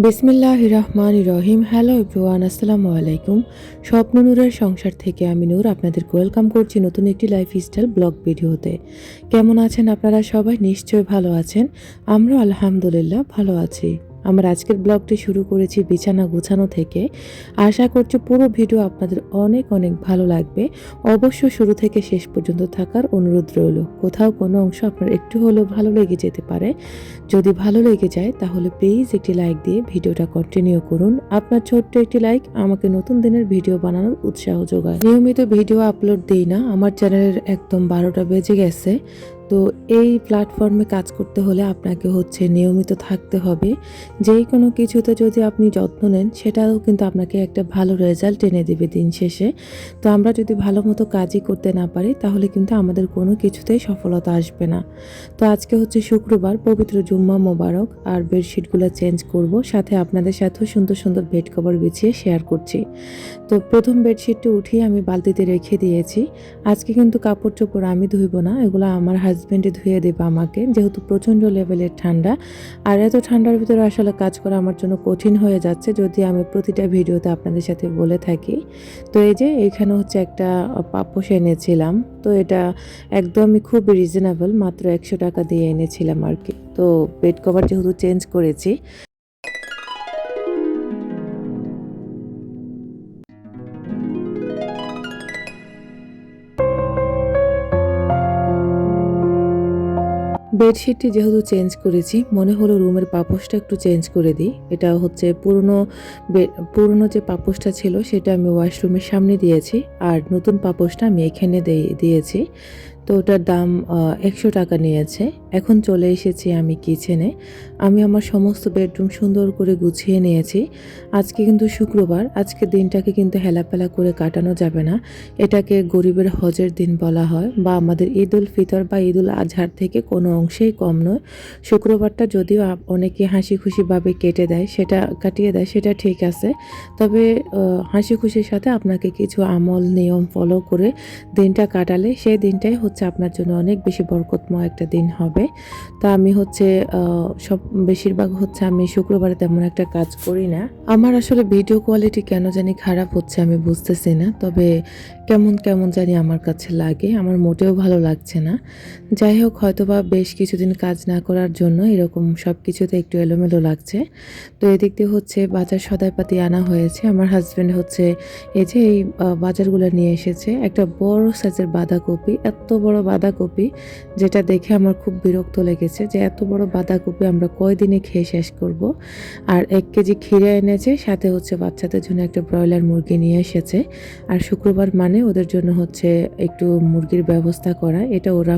বিসমিল্লাহির রহমানির রহিম। Hello everyone, আসসালামু আলাইকুম। স্বপ্ন নূরের সংসার থেকে আমি নূর আপনাদেরকে ওয়েলকাম করছি নতুন একটি লাইফস্টাইল ব্লগ ভিডিওতে। কেমন আছেন আপনারা সবাই? নিশ্চয়ই ভালো আছেন। আমরা আলহামদুলিল্লাহ ভালো আছি। আমার আজকের ব্লগটি শুরু করেছি বিছানা গোছানো থেকে। আশা করছি পুরো ভিডিও আপনাদের অনেক অনেক ভালো লাগবে। অবশ্য শুরু থেকে শেষ পর্যন্ত থাকার অনুরোধ রইল। কোথাও কোনো অংশ আপনার একটু হলেও ভালো লেগে যেতে পারে। যদি ভালো লেগে যায় তাহলে প্লিজ একটি লাইক দিয়ে ভিডিওটা কন্টিনিউ করুন। আপনার ছোট্ট একটি লাইক আমাকে নতুন দিনের ভিডিও বানানোর উৎসাহ যোগায়। নিয়মিত ভিডিও আপলোড দিই না, আমার চ্যানেলের একদম 12টা বেজে গেছে। তো এই প্ল্যাটফর্মে কাজ করতে হলে আপনাকে নিয়মিত থাকতে হবে। যেই কোনো কিছুতে যদি আপনি যত্ন নেন সেটাও কিন্তু আপনাকে একটা ভালো রেজাল্ট এনে দেবে দিন শেষে। তো আমরা যদি ভালো মতো কাজই করতে না পারি তাহলে কিন্তু আমাদের কোনো কিছুতেই সফলতা আসবে না। তো আজকে শুক্রবার, পবিত্র জুম্মা মোবারক। আর বেডশিটগুলো চেঞ্জ করব, সাথে আপনাদের সাথেও সুন্দর সুন্দর বেড কভার বিছিয়ে শেয়ার করছি। তো প্রথম বেডশিটটি উঠিয়ে আমি বালতিতে রেখে দিয়েছি। আজকে কিন্তু কাপড় চোপড় আমি ধুইব না, এগুলো আমার হাজব্যান্ডে ধুয়ে দেবে আমাকে, যেহেতু প্রচণ্ড লেভেলের ঠান্ডা। আর এত ঠান্ডার ভিতরে আসলে কাজ করা আমার জন্য কঠিন হয়ে যাচ্ছে, যদি আমি প্রতিটা ভিডিওতে আপনাদের সাথে বলে থাকি। তো এই যে এখানে একটা পাপোশ এনেছিলাম। তো এটা একদমই খুব রিজনেবল, মাত্র 100 টাকা দিয়ে এনেছিলাম আর কি। তো বেড কভার যেহেতু চেঞ্জ করেছি, বেডশিটটি যেহেতু চেঞ্জ করেছি, মনে হলো রুমের পাপোশটা একটু চেঞ্জ করে দিই। এটা পুরনো যে পাপোশটা ছিল সেটা আমি ওয়াশরুমের সামনে দিয়েছি, আর নতুন পাপোশটা আমি এখানে দিয়েছি। তো ওটার দাম 100 টাকা নিয়েছে। এখন চলে এসেছি আমি কিচেনে। আমি আমার সমস্ত বেডরুম সুন্দর করে গুছিয়ে নিয়েছি। আজকে কিন্তু শুক্রবার, আজকের দিনটাকে কিন্তু হেলাফেলা করে কাটানো যাবে না। এটাকে গরিবের হজের দিন বলা হয়, বা আমাদের ঈদ উল ফিতর বা ঈদ উল আজহার থেকে কোনো অংশেই কম নয়। শুক্রবারটা যদিও অনেকে হাসি খুশিভাবে কাটিয়ে দেয়, সেটা ঠিক আছে। তবে হাসি খুশির সাথে আপনাকে কিছু আমল নিয়ম ফলো করে দিনটা কাটালে সেই দিনটাই আপনার জন্য অনেক বেশি বরকতময় একটা দিন হবে। তা আমি বেশিরভাগ আমি শুক্রবারে তেমন একটা কাজ করি না। আমার আসলে ভিডিও কোয়ালিটি কেন জানি খারাপ হচ্ছে, আমি বুঝতেছি না। তবে কেমন কেমন জানি আমার কাছে লাগে, আমার মোটেও ভালো লাগছে না। যাই হোক, হয়তোবা বেশ কিছুদিন কাজ না করার জন্য এরকম সব কিছুতে একটু এলোমেলো লাগছে। তো এদিক দিয়ে বাজার সদাইপাতি আনা হয়েছে। আমার হাজব্যান্ড এই বাজারগুলো নিয়ে এসেছে। একটা বড় সাইজের বাঁধাকপি, এত বড় বাঁধাকপি, যেটা দেখে আমার খুব বিরক্ত লেগেছে যে এত বড় বাঁধাকপি আমরা কয়দিনে খেয়ে শেষ করব। আর 1 কেজি ক্ষীরা এনেছে, সাথে বাচ্চাদের জন্য একটা ব্রয়লার মুরগি নিয়ে এসেছে। আর শুক্রবার মানে ওদের জন্য একটু মুরগির ব্যবস্থা করা, এটা ওরা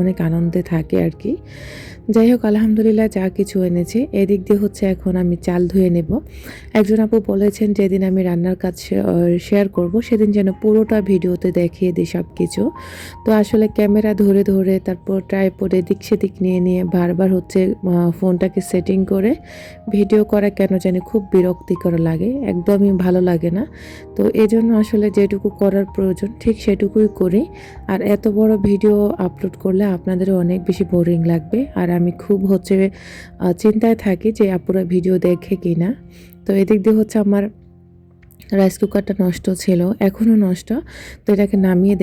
অনেক আনন্দে থাকে আর কি। যাই হোক, আলহামদুলিল্লাহ যা কিছু এনেছি। এদিক দিয়ে এখন আমি চাল ধুয়ে নেব। একজন আপু বলেছেন যেদিন আমি রান্নার কাজ শেয়ার করব সেদিন যেন পুরোটা ভিডিওতে দেখিয়ে দিই সব কিছু। তো আসলে ক্যামেরা ধরে ধরে, তারপর ট্রাইপডে দিক সেদিক নিয়ে নিয়ে বারবার ফোনটাকে সেটিং করে ভিডিও করা কেন জানি খুব বিরক্তিকর লাগে, একদমই ভালো লাগে না। তো এজন্য আসলে যেটুকু করার প্রয়োজন ঠিক সেটুকুই করি। আর এত বড় ভিডিও আপলোড করলে আপনাদেরও অনেক বেশি বোরিং লাগবে, আর আমি খুব চিন্তায় থাকি যে আপুরা ভিডিও দেখে কিনা। তো এদিক দিয়ে আমার রাইস কুকারটা নষ্ট ছিল, এখনও নষ্ট। তো এটাকে নামিয়ে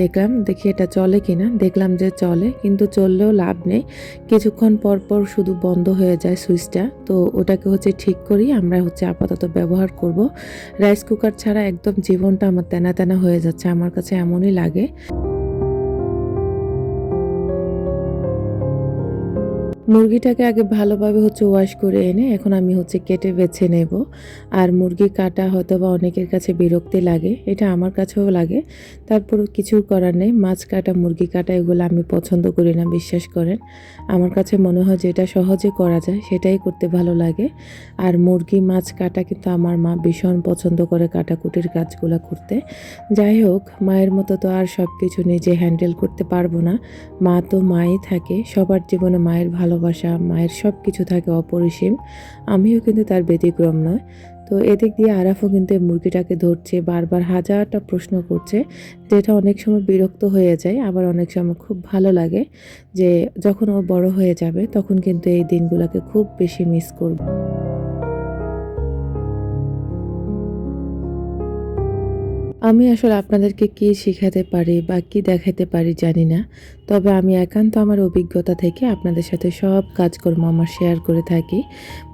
দেখি এটা চলে কিনা। দেখলাম যে চলে, কিন্তু চললেও লাভ নেই, কিছুক্ষণ পর পর শুধু বন্ধ হয়ে যায় সুইচটা। তো ওটাকে ঠিক করি আমরা আপাতত ব্যবহার করব। রাইস কুকার ছাড়া একদম জীবনটা আমার তেনা তেনা হয়ে যাচ্ছে, আমার কাছে এমনই লাগে। মুরগিটাকে আগে ভালোভাবে ওয়াশ করে এনে এখন আমি কেটে বেছে নেব। আর মুরগি কাটা হয়তোবা অনেকের কাছে বিরক্তি লাগে, এটা আমার কাছেও লাগে। তারপরও কিছু করার নেই, মাছ কাটা মুরগি কাটা এগুলো আমি পছন্দ করি না, বিশ্বাস করেন। আমার কাছে মনে হয় যেটা সহজে করা যায় সেটাই করতে ভালো লাগে। আর মুরগি মাছ কাটা কিন্তু আমার মা ভীষণ পছন্দ করে কাটাকুটির কাজগুলো করতে। যাই হোক, মায়ের মতো তো আর সব কিছু নিজে হ্যান্ডেল করতে পারবো না। মা তো মাই থাকে, সবার জীবনে মায়ের ভালোবাসা, মায়ের সব কিছু থাকে অপরিসীম। আমিও কিন্তু তার ব্যতিক্রম নয়। তো এদিক দিয়ে আরাফও কিন্তু মুরগিটাকে ধরছে, বারবার হাজারটা প্রশ্ন করছে, যেটা অনেক সময় বিরক্ত হয়ে যায়, আবার অনেক সময় খুব ভালো লাগে যে যখন ও বড় হয়ে যাবে তখন কিন্তু এই দিনগুলোকে খুব বেশি মিস করব। আমি আসলে আপনাদেরকে কি শিখাতে পারি বা কি দেখাতে পারি জানি না। তবে আমি একান্ত আমার অভিজ্ঞতা থেকে আপনাদের সাথে সব কাজকর্ম আমার শেয়ার করে থাকি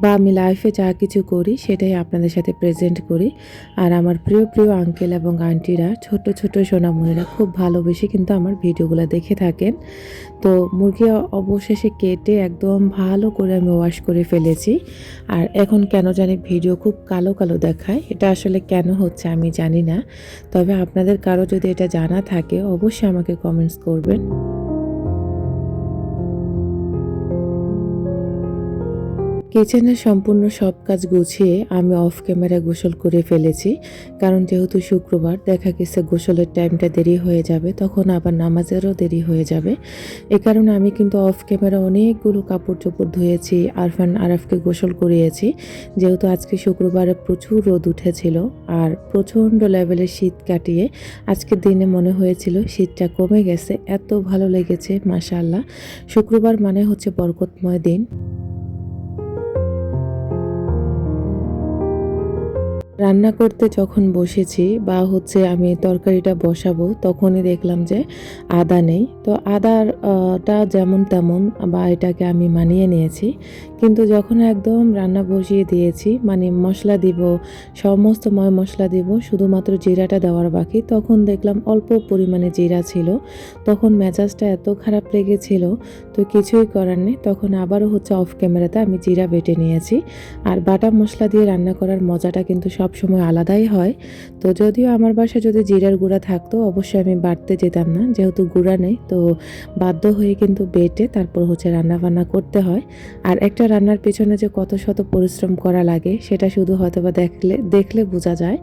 বা আমি লাইফে যা কিছু করি সেটাই আপনাদের সাথে প্রেজেন্ট করি। আর আমার প্রিয়, প্রিয় আঙ্কেল এবং আন্টিরা, ছোট, ছোট সোনামণিরা খুব ভালোবেসে কিন্তু আমার ভিডিওগুলা দেখে থাকেন। তো মুরগি অবশেষে কেটে একদম ভালো করে আমি ওয়াশ করে ফেলেছি। আর এখন কেন জানি ভিডিও খুব কালো, কালো দেখায়। এটা আসলে কেন হচ্ছে আমি জানি না। তবে আপনাদের কারো যদি এটা জানা থাকে অবশ্যই আমাকে কমেন্টস করবেন। কিচেনের সম্পূর্ণ সব কাজ গুছিয়ে আমি অফ ক্যামেরা গোসল করে ফেলেছি। কারণ যেহেতু শুক্রবার দেখা গেছে গোসলের টাইমটা দেরি হয়ে যাবে, তখন আবার নামাজেরও দেরি হয়ে যাবে। এ কারণে আমি কিন্তু অফ ক্যামেরা অনেকগুলো কাপড়-চোপড় ধুয়েছি, আরফান আরাফকে গোসল করিয়েছি। যেহেতু আজকে শুক্রবারে প্রচুর রোদ উঠেছিল আর প্রচণ্ড লেভেলের শীত কাটিয়ে আজকের দিনে মনে হয়েছিল শীতটা কমে গেছে। এত ভালো লেগেছে মাশাআল্লাহ। শুক্রবার মানে হচ্ছে বরকতময় দিন। রান্না করতে যখন বসেছি বা হচ্ছে আমি তরকারিটা বসাবো তখনই দেখলাম যে আদা নেই। তো আদার টা যেমন তেমন বা এটাকে আমি মানিয়ে নিয়েছি। কিন্তু যখন একদম রান্না বসিয়ে দিয়েছি মানে মশলা দিব, সমস্ত মশলা দিব, শুধুমাত্র জিরাটা দেওয়ার বাকি, তখন দেখলাম অল্প পরিমাণে জিরা ছিল। তখন মেজাজটা এত খারাপ লেগেছিল, তো কিছুই করার নেই। তখন আবারও হচ্ছে অফ ক্যামেরাতে আমি জিরা বেটে নিয়েছি। আর বাটা মশলা দিয়ে রান্না করার মজাটা কিন্তু সবসময় আলাদাই হয়। তো যদিও আমার বাসায় যদি জিরার গুঁড়া থাকতো অবশ্যই আমি বাটতে যেতাম না, যেহেতু গুঁড়া নেই তো বাধ্য হয়ে কিন্তু বেটে তারপর হচ্ছে রান্নাবান্না করতে হয়। আর একটা রান্নার পেছনে যে কত শত পরিশ্রম করা লাগে সেটা শুধু হয়তোবা দেখলে দেখলে বোঝা যায়।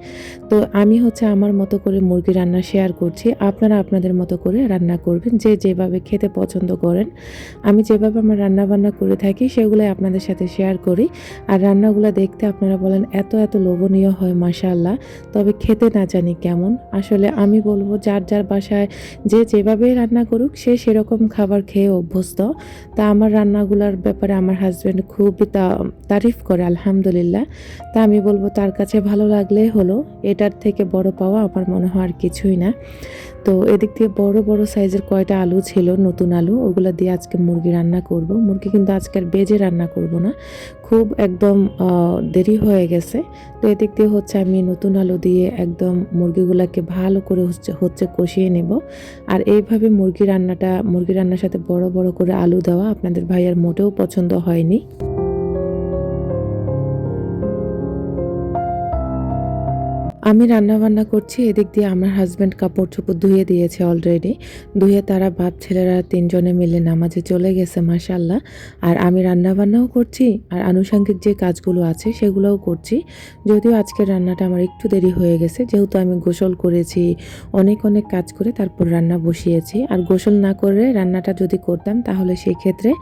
তো আমি হচ্ছে আমার মতো করে মুরগি রান্না শেয়ার করছি, আপনারা আপনাদের মতো করে রান্না করবেন, যে যেভাবে খেতে পছন্দ করেন। আমি যেভাবে আমার রান্নাবান্না করে থাকি সেগুলোই আপনাদের সাথে শেয়ার করি। আর রান্নাগুলো দেখতে আপনারা বলেন এত এত লোভনীয় হয় মাশাআল্লাহ, তবে খেতে না জানি কেমন। আসলে আমি বলবো যার যার বাসায় যে যেভাবে রান্না করুক সে সেরকম খাবার খেয়ে অভ্যস্ত। তা আমার রান্নাগুলোর ব্যাপারে আমার হাজব্যান্ড খুবই তারিফ করে আলহামদুলিল্লাহ। তা আমি বলবো তার কাছে ভালো লাগলে হলো, এটার থেকে বড় পাওয়া আমার মনে হয় আর কিছুই না। তো এদিক দিয়ে বড় বড় সাইজের কয়টা আলু ছিল, নতুন আলু, ওগুলো দিয়ে আজকে মুরগি রান্না করব। মুরগি কিন্তু আজকে আর বেজে রান্না করব না, খুব একদম দেরি হয়ে গেছে। তো এদিক দিয়ে হচ্ছে আমি নতুন আলু দিয়ে একদম মুরগিগুলোকে ভালো করে হচ্ছে কষিয়ে নেব। আর এইভাবে মুরগি রান্নার সাথে বড় বড় করে আলু দেওয়া আপনাদের ভাইয়ার মোটেও পছন্দ হয়নি। আমি রান্নাবান্না করছি, এদিক দিয়ে আমার হাজব্যান্ড কাপড়-চোপড় ধুয়ে দিয়েছে অলরেডি। ধুয়ে তারা বাপ ছেলেরা ৩ জনে মিলে নামাজে চলে গেছে মাশাআল্লাহ। আর আমি রান্নাবান্নাও করছি আর আনুষঙ্গিক যে কাজগুলো আছে সেগুলোও করছি। যদিও আজকের রান্নাটা আমার একটু দেরি হয়ে গেছে, যেহেতু আমি গোসল করেছি, অনেক অনেক কাজ করে তারপর রান্না বসিয়েছি। আর গোসল না করে রান্নাটা যদি করতাম তাহলে সেক্ষেত্রে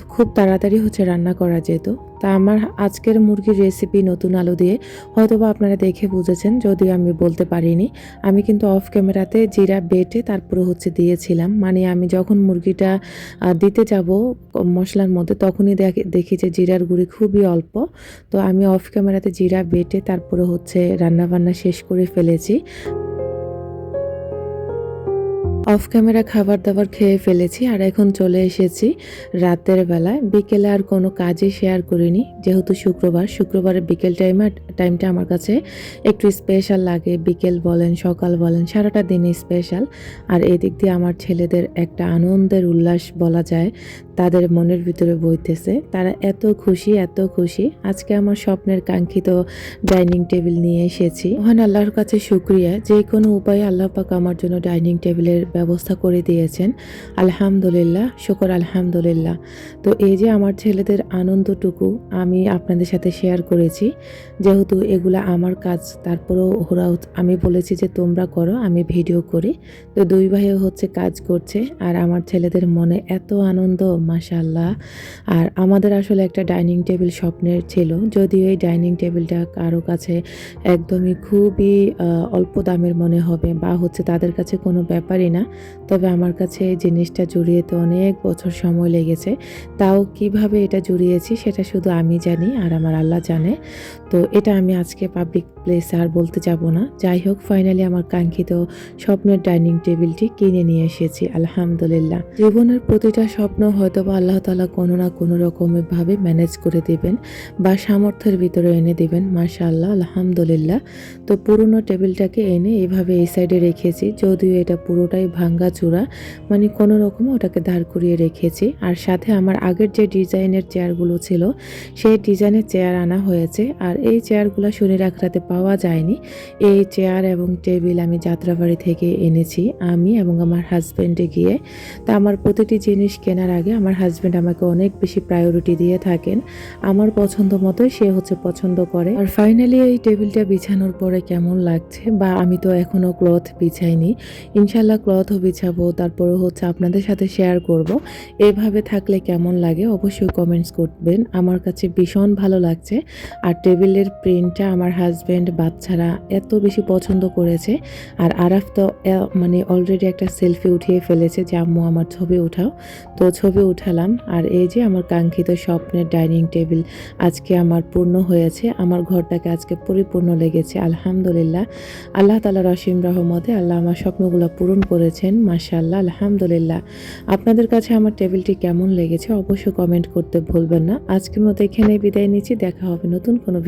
খুব তাড়াতাড়ি হচ্ছে রান্না করা যেত। তা আমার আজকের মুরগির রেসিপি নতুন আলু দিয়ে, হয়তোবা আপনারা দেখে বুঝেছেন যদিও আমি বলতে পারিনি। আমি কিন্তু অফ ক্যামেরাতে জিরা বেটে তারপরে হচ্ছে দিয়েছিলাম। মানে আমি যখন মুরগিটা দিতে যাব মশলার মধ্যে তখনই দেখি যে জিরার গুঁড়ি খুবই অল্প। তো আমি অফ ক্যামেরাতে জিরা বেটে তারপরে হচ্ছে রান্নাবান্না শেষ করে ফেলেছি। অফ ক্যামেরা খাবার-দাবার খেয়ে ফেলেছি আর এখন চলে এসেছি রাতের বেলায়। বিকেলে আর কোনো কাজই শেয়ার করিনি। যেহেতু শুক্রবারের বিকেল টাইমটা আমার কাছে একটু স্পেশাল লাগে। বিকেল বলেন, সকাল বলেন, সারাটা দিনই স্পেশাল। আর এদিক দিয়ে আমার ছেলেদের একটা আনন্দের উল্লাস বলা যায় তাদের মনের ভিতরে বইতেছে। তারা এত খুশি, এত খুশি। আজকে আমার স্বপ্নের কাঙ্ক্ষিত ডাইনিং টেবিল নিয়ে এসেছি। মহান আল্লাহর কাছে শুকরিয়া, যে কোনো উপায়ে আল্লাহ পাক আমার জন্য ডাইনিং টেবিলের ব্যবস্থা করে দিয়েছেন। আলহামদুলিল্লাহ, শুকর আলহামদুলিল্লাহ। তো এই যে আমার ছেলেদের আনন্দটুকু আমি আপনাদের সাথে শেয়ার করেছি। যেহেতু এগুলা আমার কাজ, তারপরেও আমি বলেছি যে তোমরা করো, আমি ভিডিও করি। তো দুই ভাইও হচ্ছে কাজ করছে আর আমার ছেলেদের মনে এত আনন্দ মাশাআল্লাহ। আর আমাদের আসলে একটা ডাইনিং টেবিল স্বপ্নের ছিল, যদিও এই ডাইনিং টেবিলটা কারো কাছে একদমই খুবই অল্প দামের মনে হবে বা হচ্ছে তাদের কাছে কোনো ব্যাপারই না। তবে আমার কাছে এই জিনিসটা জুড়িয়েতে অনেক বছর সময় লেগেছে। তাও কিভাবে এটা জুড়িয়েছি সেটা শুধু আমি জানি আর আমার আল্লাহ জানে। তো এটা আমি আজকে পাবলিক প্লেসে আর বলতে যাব না। যাই হোক, ফাইনালি আমার কাঙ্ক্ষিত স্বপ্নের ডাইনিং টেবিলটি কিনে নিয়ে এসেছি আলহামদুলিল্লাহ। জীবনের প্রতিটা স্বপ্ন হয়তোবা আল্লাহ তাআলা কোনো না কোনো রকমের ভাবে ম্যানেজ করে দিবেন বা সামর্থ্যের ভিতরে এনে দিবেন। মাশাআল্লাহ, আলহামদুলিল্লাহ। তো পুরনো টেবিলটাকে এনে এভাবে এই সাইডে রেখেছি, যদিও এটা পুরোটাই ভাঙ্গাচোরা, মানে কোনো রকমে ওটাকে দাঁড় করিয়ে রেখেছি। আর সাথে আমার আগের যে ডিজাইনের চেয়ারগুলো ছিল সেই ডিজাইনের চেয়ার আনা হয়েছে। আর এই চেয়ারগুলো শনি রাখরাতে পাওয়া যায়নি। এই চেয়ার এবং টেবিল আমি যাত্রাবাড়ি থেকে এনেছি, আমি এবং আমার হাজব্যান্ডে গিয়ে। তা আমার প্রতিটি জিনিস কেনার আগে আমার হাজব্যান্ড আমাকে অনেক বেশি প্রায়োরিটি দিয়ে থাকেন। আমার পছন্দ মতোই সে পছন্দ করে। আর ফাইনালি এই টেবিলটা বিছানোর পরে কেমন লাগছে, বা আমি তো এখনো ক্লথ বিছাইনি, ইনশাল্লাহ ক্লথও বিছাবো, তারপরে আপনাদের সাথে শেয়ার করব। এভাবে থাকলে কেমন লাগে অবশ্যই কমেন্টস করবেন। আমার কাছে ভীষণ ভালো লাগছে। আর টেবিলের প্রিন্টটা আমার হাজব্যান্ড, বাচ্চারা এত বেশি পছন্দ করেছে। আর আরাফ তো মানে অলরেডি একটা সেলফি উঠিয়ে ফেলেছে যে আম্মু আমার ছবি উঠাও। তো ছবি উঠালাম। আর এই যে আমার কাঙ্ক্ষিত স্বপ্নের ডাইনিং টেবিল আজকে আমার পূর্ণ হয়েছে। আমার ঘরটাকে আজকে পরিপূর্ণ লেগেছে আলহামদুলিল্লাহ। আল্লাহ তাআলার অসীম রহমতে আল্লাহ আমার স্বপ্নগুলো পূরণ করেছেন। মাশাআল্লাহ, আলহামদুলিল্লাহ। আপনাদের কাছে আমার টেবিলটি কেমন লেগেছে অবশ্যই কমেন্ট করতে ভুলবেন না। আজকের মতো এখানেই বিদায় নিচ্ছি। দেখা হবে নতুন কোনো